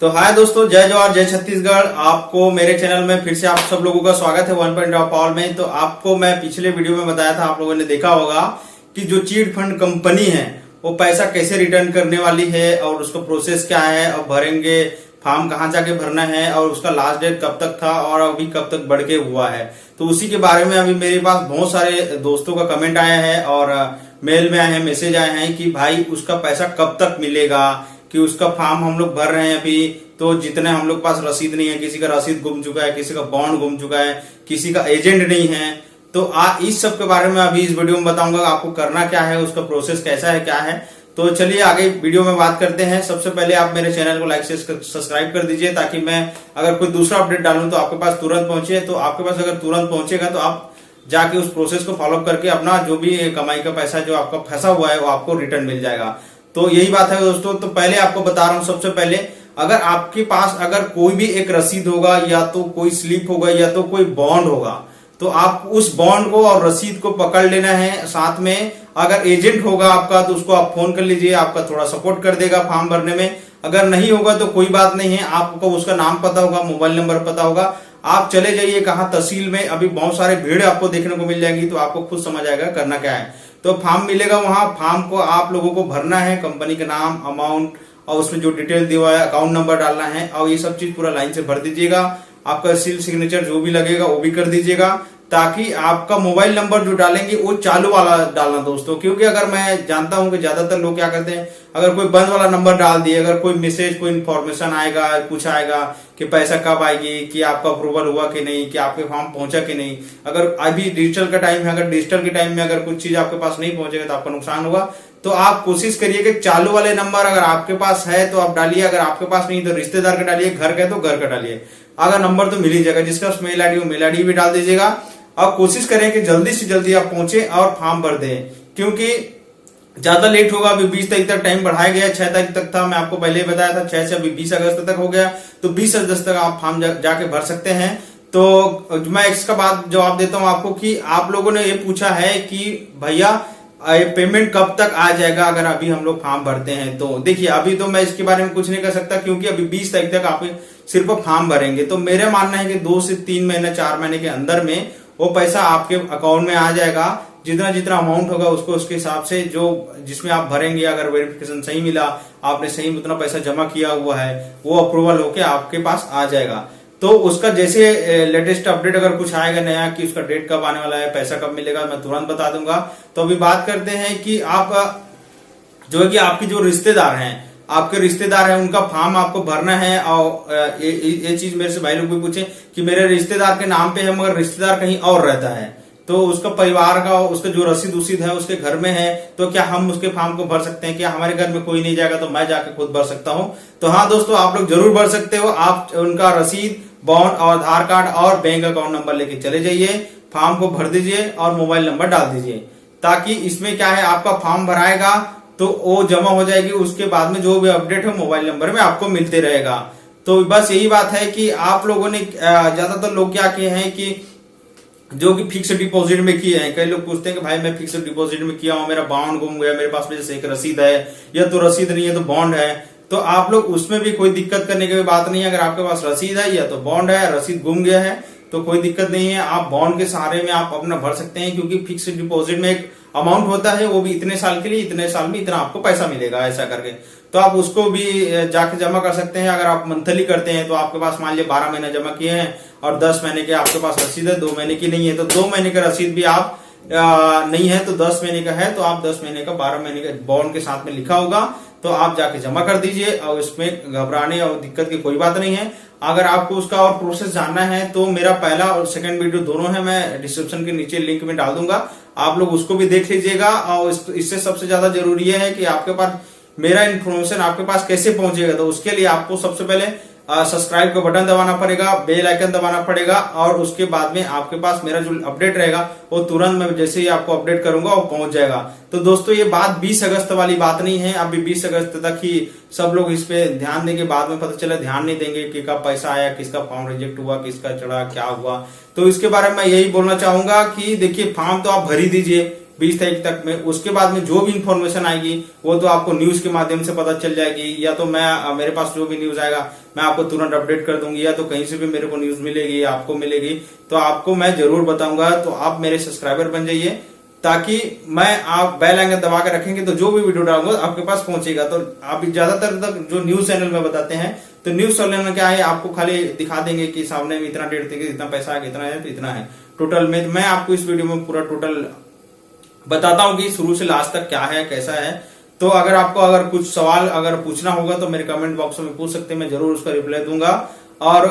तो हाय दोस्तों, जय जवाहर जय छत्तीसगढ़। आपको मेरे चैनल में फिर से आप सब लोगों का स्वागत है 1 ऑल में। तो आपको मैं पिछले वीडियो में बताया था, आप लोगों ने देखा होगा कि जो चीट फंड कंपनी है वो पैसा कैसे रिटर्न करने वाली है और उसका प्रोसेस क्या है, और भरेंगे फॉर्म कहाँ जाके भरना है और उसका लास्ट डेट कब तक था और अभी कब तक बढ़ के हुआ है। तो उसी के बारे में अभी मेरे पास बहुत सारे दोस्तों का कमेंट आया है और मेल में आए हैं, मैसेज आए हैं कि भाई उसका पैसा कब तक मिलेगा, कि उसका फॉर्म हम लोग भर रहे हैं अभी, तो जितने हम लोग पास रसीद नहीं है, किसी का रसीद गुम चुका है, किसी का बॉन्ड गुम चुका है, किसी का एजेंट नहीं है। तो इस सब के बारे में अभी इस वीडियो में बताऊंगा आपको करना क्या है, उसका प्रोसेस कैसा है, क्या है। तो चलिए आगे वीडियो में बात करते हैं। सबसे पहले आप मेरे चैनल को लाइक से सब्सक्राइब कर दीजिए, ताकि मैं अगर कोई दूसरा अपडेट डालूं तो आपके पास तुरंत पहुंचे। तो आपके पास अगर तुरंत पहुंचेगा तो आप जाके उस प्रोसेस को फॉलो करके अपना जो भी कमाई का पैसा जो आपका फंसा हुआ है वो आपको रिटर्न मिल जाएगा। तो यही बात है दोस्तों। तो पहले आपको बता रहा हूं, सबसे पहले अगर आपके पास अगर कोई भी एक रसीद होगा, या तो कोई स्लिप होगा, या तो कोई बॉन्ड होगा, तो आप उस बॉन्ड को और रसीद को पकड़ लेना है। साथ में अगर एजेंट होगा आपका तो उसको आप फोन कर लीजिए, आपका थोड़ा सपोर्ट कर देगा फॉर्म भरने में। अगर नहीं होगा तो कोई बात नहीं है, आपको उसका नाम पता होगा, मोबाइल नंबर पता होगा, आप चले जाइए कहाँ तहसील में। अभी बहुत सारे भीड़ आपको देखने को मिल जाएगी, तो आपको खुद समझ आएगा करना क्या है। तो फॉर्म मिलेगा, वहां फॉर्म को आप लोगों को भरना है, कंपनी के नाम, अमाउंट और उसमें जो डिटेल दिया हुआ है, अकाउंट नंबर डालना है, और ये सब चीज पूरा लाइन से भर दीजिएगा। आपका सील सिग्नेचर जो भी लगेगा वो भी कर दीजिएगा, ताकि आपका मोबाइल नंबर जो डालेंगे वो चालू वाला डालना दोस्तों। क्योंकि अगर मैं जानता हूं कि ज्यादातर लोग क्या करते हैं, अगर कोई बंद वाला नंबर डाल दिए, अगर कोई मैसेज, कोई इन्फॉर्मेशन आएगा, कुछ आएगा कि पैसा कब आएगी, कि आपका अप्रूवल हुआ कि नहीं, कि आपके फॉर्म पहुंचा कि नहीं। अगर अभी डिजिटल का टाइम है, अगर डिजिटल के टाइम में अगर कुछ चीज आपके पास नहीं पहुंचेगा तो आपका नुकसान होगा। तो आप कोशिश करिए कि चालू वाले नंबर अगर आपके पास है तो आप डालिए, अगर आपके पास नहीं तो रिश्तेदार का डालिए, घर का तो घर का डालिए। अगर नंबर तो मिल ही जाएगा, जिसका मेल आईडी हो मेल आईडी भी डाल दीजिएगा। और कोशिश करें कि जल्दी से जल्दी आप पहुंचे और फॉर्म भर दें, क्योंकि ज्यादा लेट होगा। अभी 20 तारीख तक टाइम बढ़ाया गया है, 6 तारीख तक था, मैं आपको पहले ही बताया था 6 से अभी 20 अगस्त तक हो गया। तो 20 अगस्त तक आप फॉर्म जाके भर सकते हैं। तो मैं इसका बाद जवाब देता हूं आपको कि आप लोगों ने ये पूछा है कि भैया पेमेंट कब तक आ जाएगा अगर अभी हम लोग फॉर्म भरते हैं। तो देखिए, अभी तो मैं इसके बारे में कुछ नहीं कर सकता, क्योंकि अभी 20 तारीख तक आप सिर्फ फॉर्म भरेंगे। तो मेरा मानना है कि 2 से 3 महीने 4 महीने के अंदर में वो पैसा आपके अकाउंट में आ जाएगा। जितना जितना अमाउंट होगा उसको उसके हिसाब से जो जिसमें आप भरेंगे, अगर वेरिफिकेशन सही मिला, आपने सही उतना पैसा जमा किया हुआ है, वो अप्रूवल होके आपके पास आ जाएगा। तो उसका जैसे लेटेस्ट अपडेट अगर कुछ आएगा नया कि उसका डेट कब आने वाला है, पैसा कब मिलेगा, मैं तुरंत बता दूंगा। तो अभी बात करते हैं कि आप जो है कि आपकी जो रिश्तेदार हैं, आपके रिश्तेदार हैं, उनका फॉर्म आपको भरना है। और ये चीज मेरे से भाई लोग भी पूछे कि मेरे रिश्तेदार के नाम पे है मगर रिश्तेदार कहीं और रहता है, तो उसका परिवार का उसका जो रसीद उसीद है उसके घर में है, तो क्या हम उसके फॉर्म को भर सकते हैं? क्या हमारे घर में कोई नहीं जाएगा तो मैं जाके खुद भर सकता हूं? तो हाँ दोस्तों, आप लोग जरूर भर सकते हो। आप उनका रसीद, बॉन्ड और आधार कार्ड और बैंक अकाउंट नंबर लेके चले जाइए, फॉर्म को भर दीजिए और मोबाइल नंबर डाल दीजिए, ताकि इसमें क्या है, आपका फॉर्म भराएगा तो वो जमा हो जाएगी। उसके बाद में जो भी अपडेट है मोबाइल नंबर में आपको मिलते रहेगा। तो बस यही बात है कि आप लोगों ने ज्यादातर लोग क्या किए हैं कि जो कि फिक्स डिपॉजिट में किए हैं। कई लोग पूछते हैं कि भाई मैं फिक्स डिपॉजिट में किया हूं, मेरा बॉन्ड गुम गया, मेरे पास में जैसे एक रसीद है, या तो रसीद नहीं है तो बॉन्ड है। तो आप लोग उसमें भी कोई दिक्कत करने की बात नहीं है। अगर आपके पास रसीद है या तो बॉन्ड है, रसीद गुम गया है तो कोई दिक्कत नहीं है, आप बॉन्ड के सहारे में आप अपना भर सकते हैं। क्योंकि फिक्स डिपॉजिट में एक अमाउंट होता है, वो भी इतने साल के लिए, इतने साल में इतना आपको पैसा मिलेगा, ऐसा करके। तो आप उसको भी जाके जमा कर सकते हैं। अगर आप मंथली करते हैं तो आपके पास मान लीजिए 12 महीने जमा किए हैं और 10 महीने के आपके पास रसीद है, 2 महीने की नहीं है, तो 2 महीने का रसीद भी आप नहीं है तो 10 महीने का है, तो आप 10 महीने का 12 महीने का बॉन्ड के साथ में लिखा होगा, तो आप जाके जमा कर दीजिए। और इसमें घबराने और दिक्कत की कोई बात नहीं है। अगर आपको उसका और प्रोसेस जानना है तो मेरा पहला और सेकंड वीडियो दोनों है, मैं डिस्क्रिप्शन के नीचे लिंक में डाल दूंगा, आप लोग उसको भी देख लीजिएगा। और इससे सबसे ज्यादा जरूरी है कि आपके पास मेरा इन्फॉर्मेशन आपके पास कैसे पहुंचेगा। तो उसके लिए आपको सबसे पहले सब्सक्राइब का बटन दबाना पड़ेगा, बेल आइकन दबाना पड़ेगा, और उसके बाद में आपके पास मेरा जो अपडेट रहेगा वो तुरंत मैं जैसे ही आपको अपडेट करूंगा वो पहुंच जाएगा। तो दोस्तों, ये बात 20 अगस्त वाली बात नहीं है। अभी 20 अगस्त तक ही सब लोग इस पे ध्यान देंगे, बाद में पता चला ध्यान नहीं देंगे कि कब पैसा आया, किसका फॉर्म रिजेक्ट हुआ, किसका चढ़ा, क्या हुआ। तो इसके बारे में मैं यही बोलना चाहूंगा कि देखिए, फॉर्म तो आप भर ही दीजिए, 20 तारीख तक में। उसके बाद में जो भी इंफॉर्मेशन आएगी वो तो आपको न्यूज के माध्यम से पता चल जाएगी, या तो मैं मेरे पास जो भी न्यूज आएगा मैं आपको तुरंत अपडेट कर दूंगी, या तो कहीं से भी मेरे को न्यूज मिलेगी, आपको मिलेगी तो आपको मैं जरूर बताऊंगा। तो आप मेरे सब्सक्राइबर बन जाइए, ताकि मैं आप बेल आइकन दबा के रखेंगे तो जो भी वीडियो डालूंगा आपके पास पहुंचेगा। तो आप ज्यादातर तक जो न्यूज चैनल में बताते हैं, तो न्यूज चैनल में क्या है, आपको खाली दिखा देंगे कि सामने में इतना डेट थे, इतना पैसा है, इतना है, तो इतना है टोटल में। मैं आपको इस वीडियो में पूरा टोटल बताता हूं कि शुरू से लास्ट तक क्या है, कैसा है। तो अगर आपको अगर कुछ सवाल अगर पूछना होगा तो मेरे कमेंट बॉक्स में पूछ सकते हैं, मैं जरूर उसका रिप्लाई दूंगा। और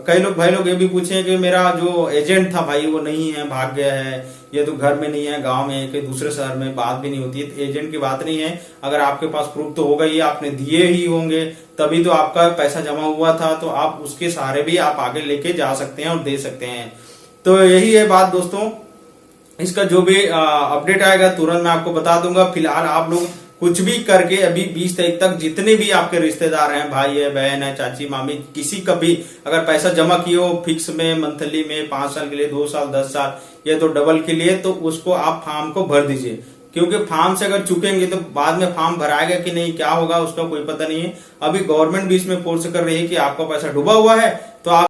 कई लोग भाई लोग ये भी पूछे कि मेरा जो एजेंट था भाई वो नहीं है, भाग गया है, ये तो घर में नहीं है, गांव में है, कि दूसरे शहर में, बात भी नहीं होती है। तो एजेंट की बात नहीं है, अगर आपके पास प्रूफ तो होगा ही, आपने दिए ही होंगे तभी तो आपका पैसा जमा हुआ था, तो आप उसके सहारे भी आप आगे लेके जा सकते हैं और दे सकते हैं। तो यही है बात दोस्तों, इसका जो भी अपडेट आएगा तुरंत मैं आपको बता दूंगा। फिलहाल आप लोग कुछ भी करके अभी 20 तारीख तक जितने भी आपके रिश्तेदार हैं, भाई है, बहन है, चाची, मामी, किसी का भी अगर पैसा जमा किए हो फिक्स में, मंथली में, 5 साल के लिए, 2 साल, 10 साल, या तो डबल के लिए, तो उसको आप फॉर्म को भर दीजिए। क्योंकि फॉर्म से अगर चुकेंगे तो बाद में फॉर्म भराएगा कि नहीं, क्या होगा उसका कोई पता नहीं है। अभी गवर्नमेंट भी इसमें फोर्स कर रही है कि आपका पैसा डूबा हुआ है तो आप